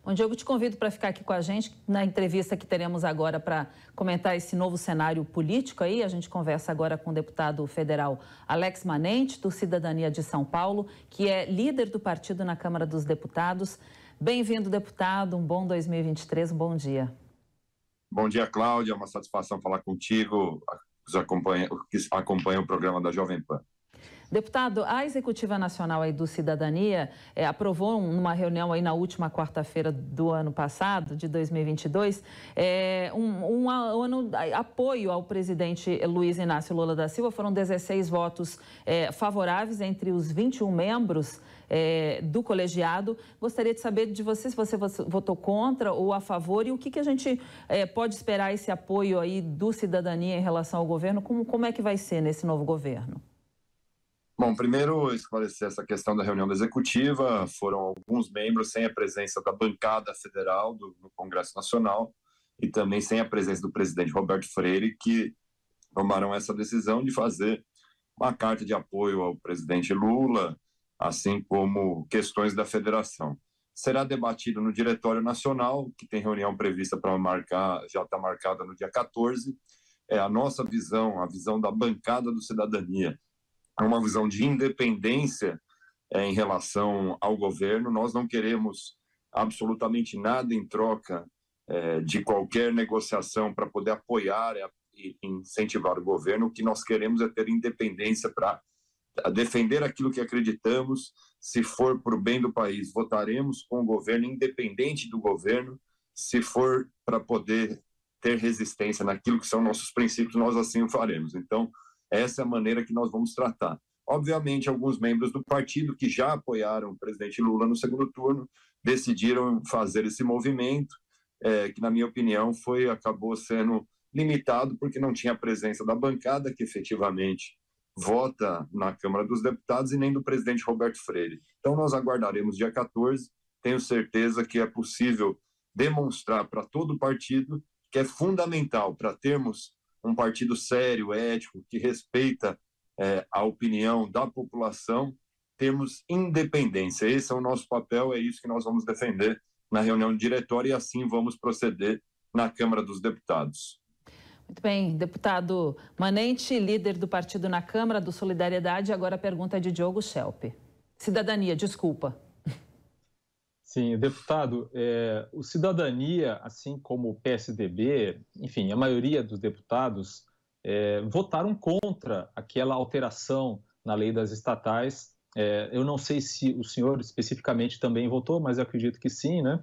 Bom, Diogo, te convido para ficar aqui com a gente na entrevista que teremos agora para comentar esse novo cenário político aí. A gente conversa agora com o deputado federal Alex Manente, do Cidadania de São Paulo, que é líder do partido na Câmara dos Deputados. Bem-vindo, deputado. Um bom 2023, um bom dia. Bom dia, Cláudia. É uma satisfação falar contigo, que acompanha o programa da Jovem Pan. Deputado, a Executiva Nacional aí do Cidadania aprovou numa reunião aí na última quarta-feira do ano passado, de 2022, apoio ao presidente Luiz Inácio Lula da Silva. Foram 16 votos favoráveis entre os 21 membros do colegiado. Gostaria de saber de você se você votou contra ou a favor e o que a gente pode esperar esse apoio aí do Cidadania em relação ao governo, como é que vai ser nesse novo governo? Bom, primeiro esclarecer essa questão da reunião da executiva. Foram alguns membros sem a presença da bancada federal no Congresso Nacional e também sem a presença do presidente Roberto Freire, que tomaram essa decisão de fazer uma carta de apoio ao presidente Lula, assim como questões da federação. Será debatido no Diretório Nacional, que tem reunião prevista para marcar, já está marcada no dia 14. A nossa visão, a visão da bancada do Cidadania, é uma visão de independência em relação ao governo. Nós não queremos absolutamente nada em troca de qualquer negociação para poder apoiar e incentivar o governo. O que nós queremos é ter independência para defender aquilo que acreditamos. Se for para o bem do país, votaremos com o governo, independente do governo. Se for para poder ter resistência naquilo que são nossos princípios, nós assim o faremos. Então, essa é a maneira que nós vamos tratar. Obviamente, alguns membros do partido que já apoiaram o presidente Lula no segundo turno decidiram fazer esse movimento, que, na minha opinião, acabou sendo limitado porque não tinha a presença da bancada que efetivamente vota na Câmara dos Deputados e nem do presidente Roberto Freire. Então, nós aguardaremos dia 14. Tenho certeza que é possível demonstrar para todo o partido que é fundamental para termos um partido sério, ético, que respeita a opinião da população, termos independência. Esse é o nosso papel, é isso que nós vamos defender na reunião diretória e assim vamos proceder na Câmara dos Deputados. Muito bem, deputado Manente, líder do partido na Câmara do Solidariedade. Agora a pergunta é de Diogo Schelp. Cidadania, desculpa. Sim, deputado, o Cidadania, assim como o PSDB, enfim, a maioria dos deputados votaram contra aquela alteração na lei das estatais. Eu não sei se o senhor especificamente também votou, mas eu acredito que sim, né?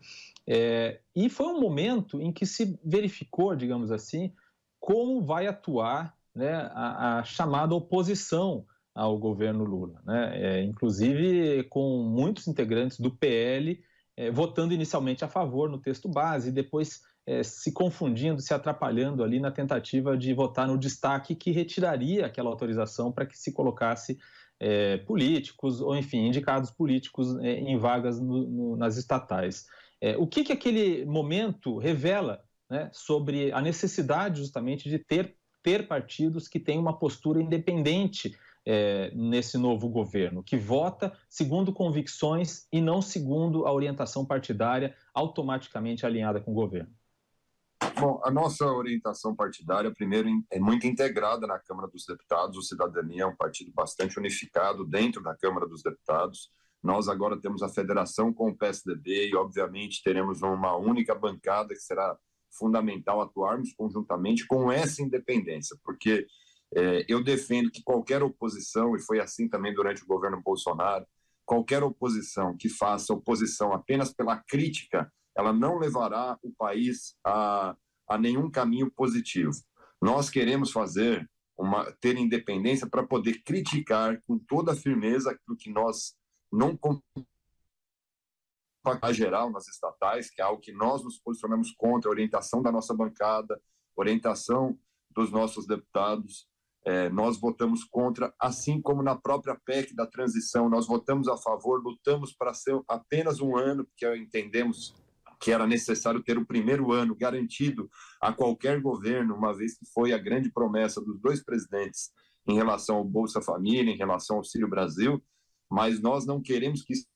E foi um momento em que se verificou, digamos assim, como vai atuar, né, a chamada oposição ao governo Lula, né? Inclusive com muitos integrantes do PL votando inicialmente a favor no texto base e depois se confundindo, se atrapalhando ali na tentativa de votar no destaque que retiraria aquela autorização para que se colocasse políticos ou, enfim, indicados políticos em vagas nas estatais. O que aquele momento revela, né, sobre a necessidade justamente de ter partidos que têm uma postura independente nesse novo governo, que vota segundo convicções e não segundo a orientação partidária automaticamente alinhada com o governo? Bom, a nossa orientação partidária, primeiro, é muito integrada na Câmara dos Deputados. O Cidadania é um partido bastante unificado dentro da Câmara dos Deputados. Nós agora temos a federação com o PSDB e, obviamente, teremos uma única bancada que será fundamental atuarmos conjuntamente com essa independência, porque eu defendo que qualquer oposição, e foi assim também durante o governo Bolsonaro, qualquer oposição que faça oposição apenas pela crítica, ela não levará o país a nenhum caminho positivo. Nós queremos ter independência para poder criticar com toda a firmeza aquilo que nós não a geral nas estatais, que é algo que nós nos posicionamos contra, a orientação da nossa bancada, orientação dos nossos deputados. Nós votamos contra, assim como na própria PEC da transição, nós votamos a favor, lutamos para ser apenas um ano, porque entendemos que era necessário ter o primeiro ano garantido a qualquer governo, uma vez que foi a grande promessa dos dois presidentes em relação ao Bolsa Família, em relação ao Auxílio Brasil, mas nós não queremos que esse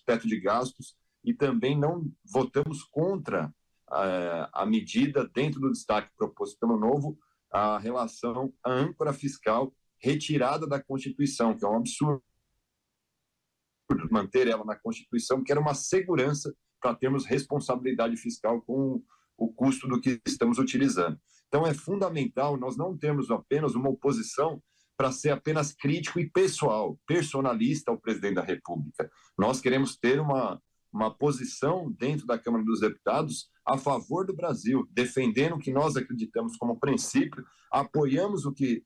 teto de gastos e também não votamos contra a medida dentro do destaque proposto pelo Novo, a relação à âncora fiscal retirada da Constituição, que é um absurdo manter ela na Constituição, que era uma segurança para termos responsabilidade fiscal com o custo do que estamos utilizando. Então, é fundamental nós não termos apenas uma oposição para ser apenas crítico e pessoal, personalista ao presidente da República. Nós queremos ter uma posição dentro da Câmara dos Deputados a favor do Brasil, defendendo o que nós acreditamos como princípio, apoiamos o que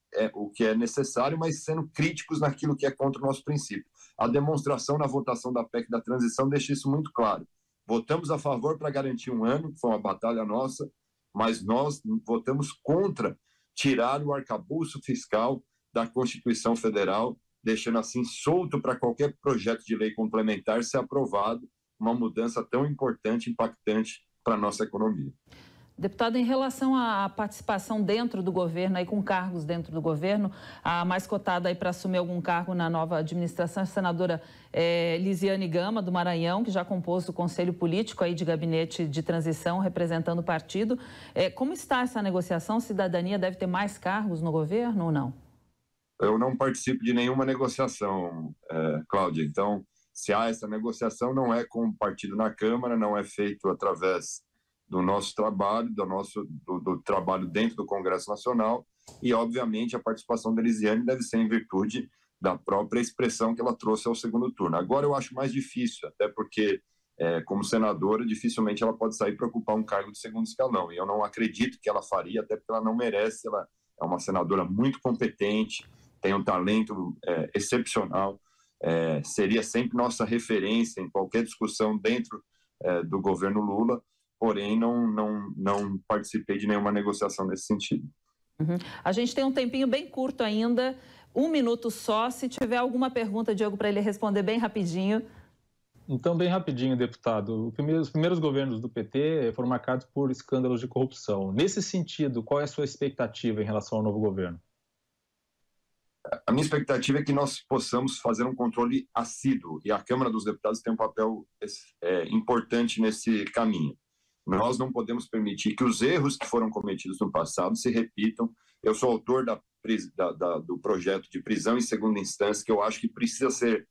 é necessário, mas sendo críticos naquilo que é contra o nosso princípio. A demonstração na votação da PEC da transição deixa isso muito claro. Votamos a favor para garantir um ano, que foi uma batalha nossa, mas nós votamos contra tirar o arcabouço fiscal da Constituição Federal, deixando assim solto para qualquer projeto de lei complementar ser aprovado, uma mudança tão importante e impactante para a nossa economia. Deputado, em relação à participação dentro do governo, aí com cargos dentro do governo, a mais cotada aí para assumir algum cargo na nova administração é a senadora Lisiane Gama, do Maranhão, que já compôs o Conselho Político aí de Gabinete de Transição, representando o partido. Como está essa negociação? Cidadania deve ter mais cargos no governo ou não? Eu não participo de nenhuma negociação, Cláudia. Então, se há essa negociação, não é com o partido na Câmara, não é feito através do nosso trabalho, do trabalho dentro do Congresso Nacional, e, obviamente, a participação da Elisiane deve ser em virtude da própria expressão que ela trouxe ao segundo turno. Agora eu acho mais difícil, até porque, como senadora, dificilmente ela pode sair para ocupar um cargo de segundo escalão, e eu não acredito que ela faria, até porque ela não merece, ela é uma senadora muito competente, tem um talento excepcional, seria sempre nossa referência em qualquer discussão dentro do governo Lula, porém não participei de nenhuma negociação nesse sentido. Uhum. A gente tem um tempinho bem curto ainda, 1 minuto só. Se tiver alguma pergunta, Diogo, para ele responder bem rapidinho. Então, bem rapidinho, deputado. Os primeiros governos do PT foram marcados por escândalos de corrupção. Nesse sentido, qual é a sua expectativa em relação ao novo governo? A minha expectativa é que nós possamos fazer um controle assíduo, e a Câmara dos Deputados tem um papel importante nesse caminho. Nós não podemos permitir que os erros que foram cometidos no passado se repitam. Eu sou autor do projeto de prisão em segunda instância, que eu acho que precisa ser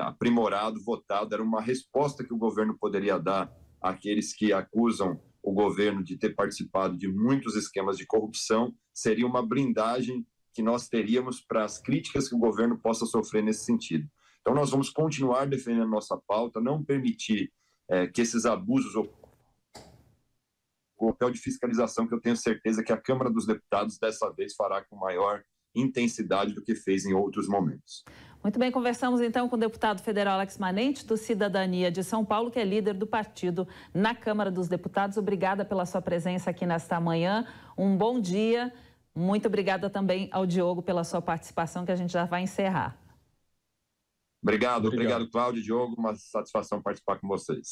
aprimorado, votado. Era uma resposta que o governo poderia dar àqueles que acusam o governo de ter participado de muitos esquemas de corrupção. Seria uma blindagem que nós teríamos para as críticas que o governo possa sofrer nesse sentido. Então, nós vamos continuar defendendo nossa pauta, não permitir que esses abusos ocorram. O papel de fiscalização que eu tenho certeza que a Câmara dos Deputados dessa vez fará com maior intensidade do que fez em outros momentos. Muito bem, conversamos então com o deputado federal Alex Manente, do Cidadania de São Paulo, que é líder do partido na Câmara dos Deputados. Obrigada pela sua presença aqui nesta manhã. Um bom dia. Muito obrigada também ao Diogo pela sua participação, que a gente já vai encerrar. Obrigado, Cláudio e Diogo. Uma satisfação participar com vocês.